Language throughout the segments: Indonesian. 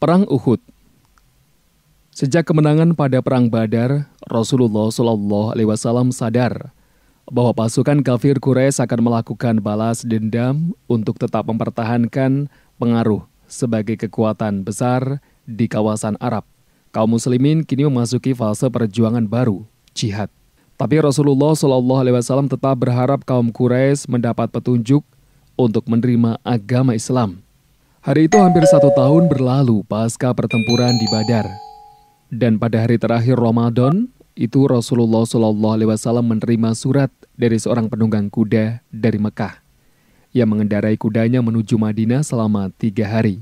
Perang Uhud. Sejak kemenangan pada Perang Badar, Rasulullah SAW sadar bahwa pasukan kafir Quraisy akan melakukan balas dendam untuk tetap mempertahankan pengaruh sebagai kekuatan besar di kawasan Arab. Kaum muslimin kini memasuki fase perjuangan baru, jihad. Tapi Rasulullah SAW tetap berharap kaum Quraisy mendapat petunjuk untuk menerima agama Islam. Hari itu hampir 1 tahun berlalu pasca pertempuran di Badar. Dan pada hari terakhir Ramadan, itu Rasulullah SAW menerima surat dari seorang penunggang kuda dari Mekah yang mengendarai kudanya menuju Madinah selama 3 hari.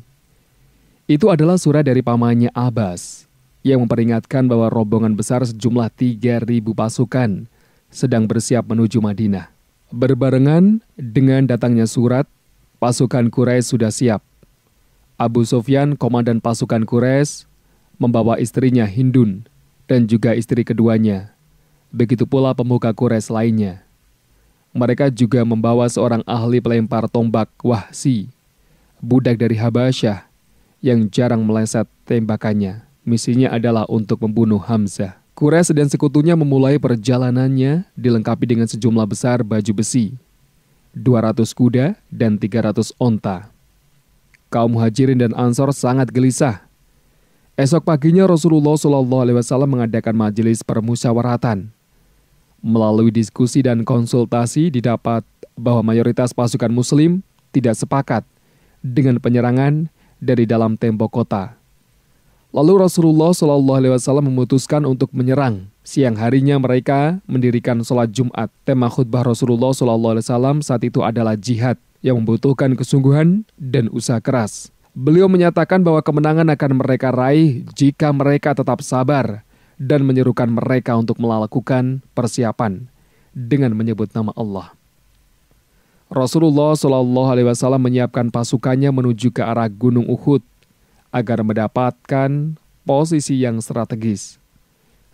Itu adalah surat dari pamannya Abbas yang memperingatkan bahwa rombongan besar sejumlah 3.000 pasukan sedang bersiap menuju Madinah. Berbarengan dengan datangnya surat, pasukan Quraisy sudah siap. Abu Sufyan, komandan pasukan Quraisy, membawa istrinya Hindun dan juga istri keduanya. Begitu pula pemuka Quraisy lainnya. Mereka juga membawa seorang ahli pelempar tombak Wahsi, budak dari Habasyah yang jarang meleset tembakannya. Misinya adalah untuk membunuh Hamzah. Quraisy dan sekutunya memulai perjalanannya dilengkapi dengan sejumlah besar baju besi, 200 kuda dan 300 onta. Kaum Muhajirin dan Ansor sangat gelisah. Esok paginya Rasulullah SAW mengadakan majelis permusyawaratan. Melalui diskusi dan konsultasi didapat bahwa mayoritas pasukan muslim tidak sepakat dengan penyerangan dari dalam tembok kota. Lalu Rasulullah SAW memutuskan untuk menyerang. Siang harinya mereka mendirikan sholat Jumat. Tema khutbah Rasulullah SAW saat itu adalah jihad yang membutuhkan kesungguhan dan usaha keras. Beliau menyatakan bahwa kemenangan akan mereka raih jika mereka tetap sabar dan menyerukan mereka untuk melakukan persiapan dengan menyebut nama Allah. Rasulullah SAW menyiapkan pasukannya menuju ke arah Gunung Uhud agar mendapatkan posisi yang strategis.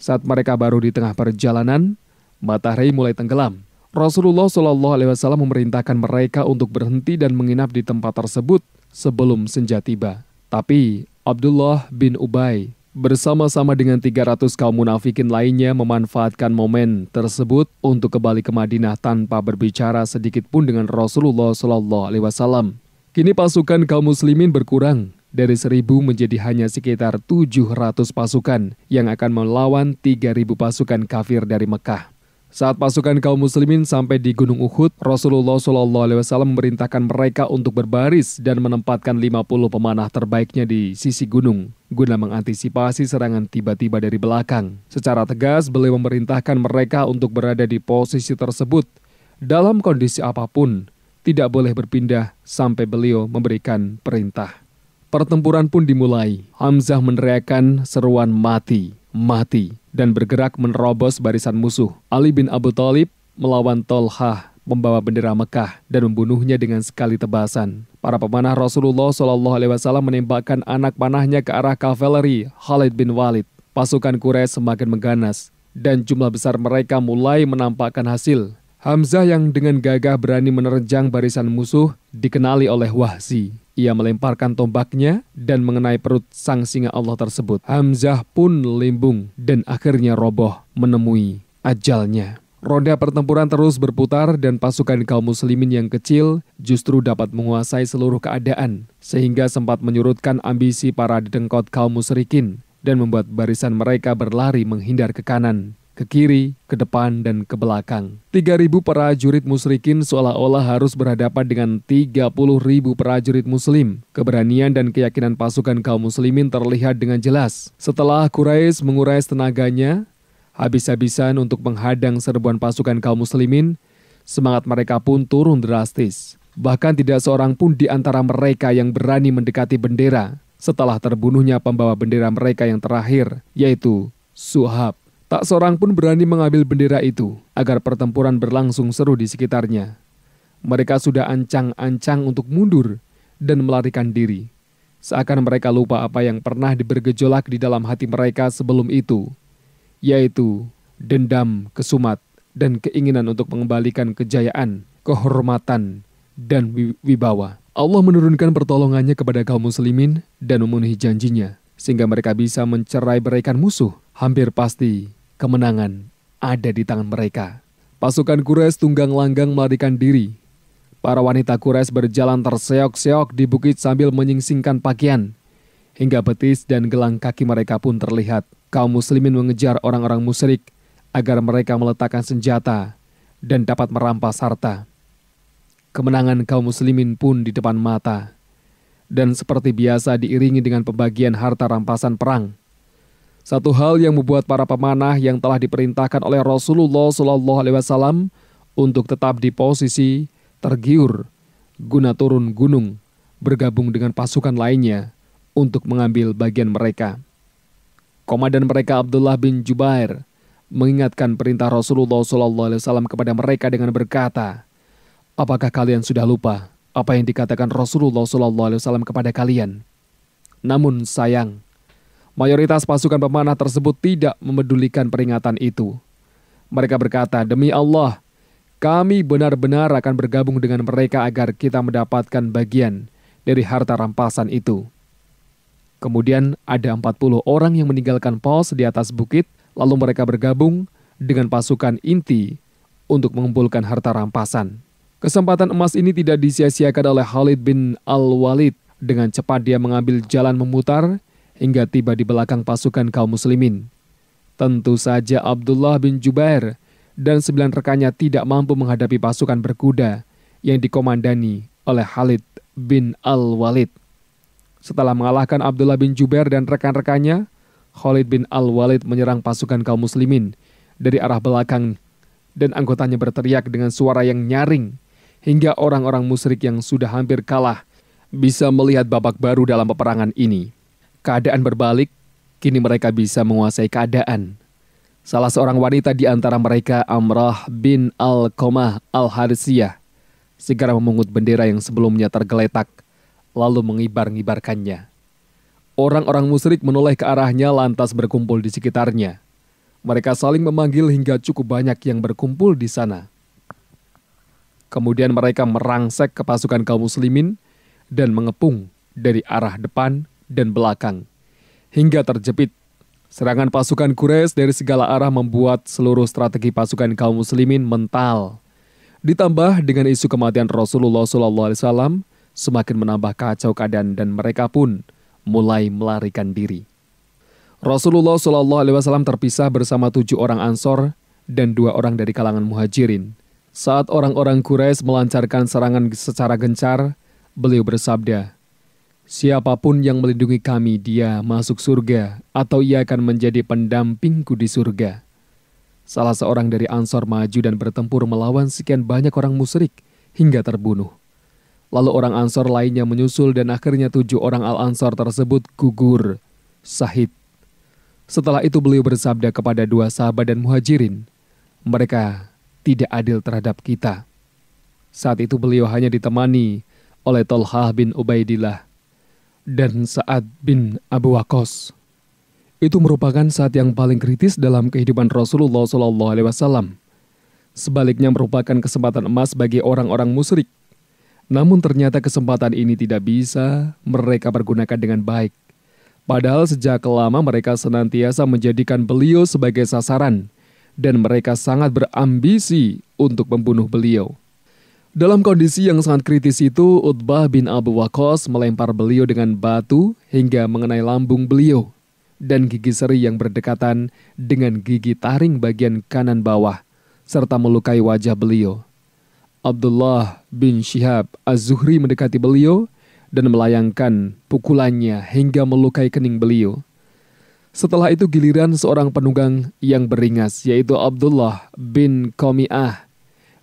Saat mereka baru di tengah perjalanan, matahari mulai tenggelam. Rasulullah SAW memerintahkan mereka untuk berhenti dan menginap di tempat tersebut sebelum senja tiba. Tapi Abdullah bin Ubay bersama-sama dengan 300 kaum munafikin lainnya memanfaatkan momen tersebut untuk kembali ke Madinah tanpa berbicara sedikit pun dengan Rasulullah SAW. Kini pasukan kaum muslimin berkurang dari 1.000 menjadi hanya sekitar 700 pasukan yang akan melawan 3.000 pasukan kafir dari Mekah. Saat pasukan kaum muslimin sampai di Gunung Uhud, Rasulullah SAW memerintahkan mereka untuk berbaris dan menempatkan 50 pemanah terbaiknya di sisi gunung guna mengantisipasi serangan tiba-tiba dari belakang. Secara tegas, beliau memerintahkan mereka untuk berada di posisi tersebut dalam kondisi apapun, tidak boleh berpindah sampai beliau memberikan perintah. Pertempuran pun dimulai. Hamzah meneriakkan seruan mati, mati, dan bergerak menerobos barisan musuh. Ali bin Abu Thalib melawan Tolhah membawa bendera Mekah dan membunuhnya dengan sekali tebasan. Para pemanah Rasulullah SAW menembakkan anak panahnya ke arah kavaleri Khalid bin Walid. Pasukan Quraisy semakin mengganas dan jumlah besar mereka mulai menampakkan hasil. Hamzah yang dengan gagah berani menerjang barisan musuh dikenali oleh Wahsi. Ia melemparkan tombaknya dan mengenai perut sang singa Allah tersebut. Hamzah pun limbung dan akhirnya roboh menemui ajalnya. Roda pertempuran terus berputar dan pasukan kaum muslimin yang kecil justru dapat menguasai seluruh keadaan, sehingga sempat menyurutkan ambisi para dedengkot kaum musyrikin dan membuat barisan mereka berlari menghindar ke kanan, ke kiri, ke depan, dan ke belakang. 3.000 prajurit musyrikin seolah-olah harus berhadapan dengan 30.000 prajurit muslim. Keberanian dan keyakinan pasukan kaum muslimin terlihat dengan jelas. Setelah Quraisy mengurai tenaganya habis-habisan untuk menghadang serbuan pasukan kaum muslimin, semangat mereka pun turun drastis. Bahkan tidak seorang pun di antara mereka yang berani mendekati bendera setelah terbunuhnya pembawa bendera mereka yang terakhir, yaitu Suhab. Tak seorang pun berani mengambil bendera itu agar pertempuran berlangsung seru di sekitarnya. Mereka sudah ancang-ancang untuk mundur dan melarikan diri. Seakan mereka lupa apa yang pernah bergejolak di dalam hati mereka sebelum itu, yaitu dendam, kesumat, dan keinginan untuk mengembalikan kejayaan, kehormatan, dan wibawa. Allah menurunkan pertolongannya kepada kaum muslimin dan memenuhi janjinya, sehingga mereka bisa mencerai-beraikan musuh. Hampir pasti kemenangan ada di tangan mereka. Pasukan Quraisy tunggang langgang melarikan diri. Para wanita Quraisy berjalan terseok-seok di bukit sambil menyingsingkan pakaian. Hingga betis dan gelang kaki mereka pun terlihat. Kaum muslimin mengejar orang-orang musyrik agar mereka meletakkan senjata dan dapat merampas harta. Kemenangan kaum muslimin pun di depan mata. Dan seperti biasa diiringi dengan pembagian harta rampasan perang. Satu hal yang membuat para pemanah yang telah diperintahkan oleh Rasulullah SAW untuk tetap di posisi tergiur guna turun gunung bergabung dengan pasukan lainnya untuk mengambil bagian mereka. Komandan mereka Abdullah bin Jubair mengingatkan perintah Rasulullah SAW kepada mereka dengan berkata, "Apakah kalian sudah lupa apa yang dikatakan Rasulullah SAW kepada kalian?" Namun sayang, mayoritas pasukan pemanah tersebut tidak memedulikan peringatan itu. Mereka berkata, "Demi Allah, kami benar-benar akan bergabung dengan mereka agar kita mendapatkan bagian dari harta rampasan itu." Kemudian ada 40 orang yang meninggalkan pos di atas bukit, lalu mereka bergabung dengan pasukan inti untuk mengumpulkan harta rampasan. Kesempatan emas ini tidak disia-siakan oleh Khalid bin Al-Walid. Dengan cepat dia mengambil jalan memutar hingga tiba di belakang pasukan kaum muslimin. Tentu saja Abdullah bin Jubair dan 9 rekannya tidak mampu menghadapi pasukan berkuda yang dikomandani oleh Khalid bin Al-Walid. Setelah mengalahkan Abdullah bin Jubair dan rekan-rekannya, Khalid bin Al-Walid menyerang pasukan kaum muslimin dari arah belakang dan anggotanya berteriak dengan suara yang nyaring hingga orang-orang musyrik yang sudah hampir kalah bisa melihat babak baru dalam peperangan ini. Keadaan berbalik, kini mereka bisa menguasai keadaan. Salah seorang wanita di antara mereka, Amrah bin Al-Qamah Al-Harisiyah, segera memungut bendera yang sebelumnya tergeletak, lalu mengibar-ngibarkannya. Orang-orang musyrik menoleh ke arahnya lantas berkumpul di sekitarnya. Mereka saling memanggil hingga cukup banyak yang berkumpul di sana. Kemudian mereka merangsek ke pasukan kaum muslimin dan mengepung dari arah depan dan belakang, hingga terjepit. Serangan pasukan Quraisy dari segala arah membuat seluruh strategi pasukan kaum muslimin mental. Ditambah dengan isu kematian Rasulullah SAW, semakin menambah kacau keadaan dan mereka pun mulai melarikan diri. Rasulullah SAW terpisah bersama 7 orang Ansor dan 2 orang dari kalangan Muhajirin. Saat orang-orang Quraisy melancarkan serangan secara gencar, beliau bersabda, "Siapapun yang melindungi kami, dia masuk surga, atau ia akan menjadi pendampingku di surga." Salah seorang dari Ansor maju dan bertempur melawan sekian banyak orang musyrik hingga terbunuh. Lalu orang Ansor lainnya menyusul dan akhirnya 7 orang Al-Ansor tersebut gugur, syahid. Setelah itu beliau bersabda kepada 2 sahabat dan Muhajirin, "Mereka tidak adil terhadap kita." Saat itu beliau hanya ditemani oleh Thalhah bin Ubaidillah dan Sa'ad bin Abu Waqqas. Itu merupakan saat yang paling kritis dalam kehidupan Rasulullah SAW. Sebaliknya merupakan kesempatan emas bagi orang-orang musyrik. Namun ternyata kesempatan ini tidak bisa mereka pergunakan dengan baik. Padahal sejak lama mereka senantiasa menjadikan beliau sebagai sasaran dan mereka sangat berambisi untuk membunuh beliau. Dalam kondisi yang sangat kritis itu, Utbah bin Abu Waqqas melempar beliau dengan batu hingga mengenai lambung beliau dan gigi seri yang berdekatan dengan gigi taring bagian kanan bawah serta melukai wajah beliau. Abdullah bin Syihab Az-Zuhri mendekati beliau dan melayangkan pukulannya hingga melukai kening beliau. Setelah itu giliran seorang penunggang yang beringas, yaitu Abdullah bin Qami'ah.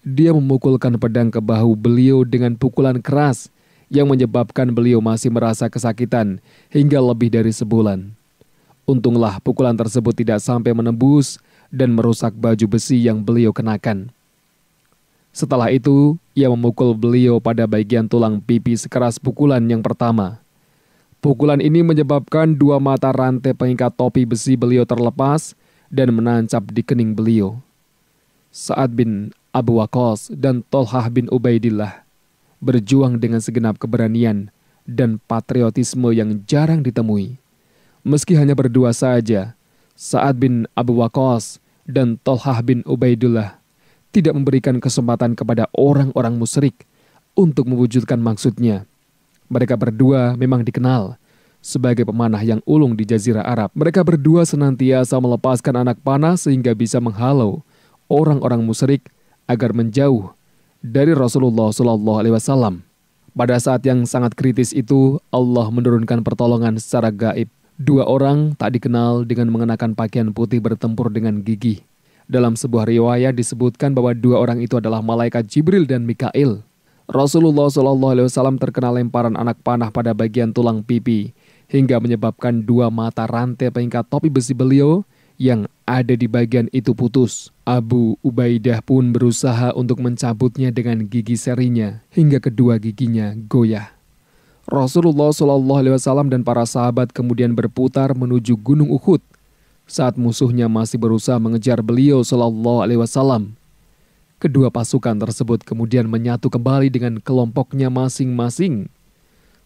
Dia memukulkan pedang ke bahu beliau dengan pukulan keras yang menyebabkan beliau masih merasa kesakitan hingga lebih dari sebulan. Untunglah pukulan tersebut tidak sampai menembus dan merusak baju besi yang beliau kenakan. Setelah itu, ia memukul beliau pada bagian tulang pipi sekeras pukulan yang pertama. Pukulan ini menyebabkan 2 mata rantai pengikat topi besi beliau terlepas dan menancap di kening beliau. Sa'ad bin Abu Waqqas dan Thalhah bin Ubaidillah berjuang dengan segenap keberanian dan patriotisme yang jarang ditemui. Meski hanya berdua saja, Sa'ad bin Abu Waqqas dan Thalhah bin Ubaidillah tidak memberikan kesempatan kepada orang-orang musyrik untuk mewujudkan maksudnya. Mereka berdua memang dikenal sebagai pemanah yang ulung di Jazirah Arab. Mereka berdua senantiasa melepaskan anak panah sehingga bisa menghalau orang-orang musyrik agar menjauh dari Rasulullah SAW. Pada saat yang sangat kritis itu, Allah menurunkan pertolongan secara gaib. Dua orang tak dikenal dengan mengenakan pakaian putih bertempur dengan gigih. Dalam sebuah riwayat disebutkan bahwa dua orang itu adalah malaikat Jibril dan Mikail. Rasulullah SAW terkena lemparan anak panah pada bagian tulang pipi, hingga menyebabkan dua mata rantai pengikat topi besi beliau yang ada di bagian itu putus. Abu Ubaidah pun berusaha untuk mencabutnya dengan gigi serinya hingga kedua giginya goyah. Rasulullah SAW dan para sahabat kemudian berputar menuju Gunung Uhud saat musuhnya masih berusaha mengejar beliau SAW. Kedua pasukan tersebut kemudian menyatu kembali dengan kelompoknya masing-masing.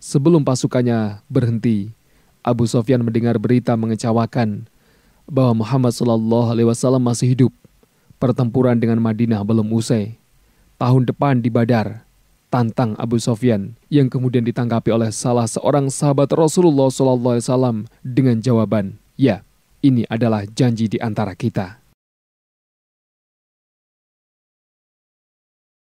Sebelum pasukannya berhenti, Abu Sufyan mendengar berita mengecewakan bahwa Muhammad SAW masih hidup. Pertempuran dengan Madinah belum usai. Tahun depan di Badar, tantang Abu Sufyan yang kemudian ditanggapi oleh salah seorang sahabat Rasulullah SAW dengan jawaban, "Ya, ini adalah janji di antara kita."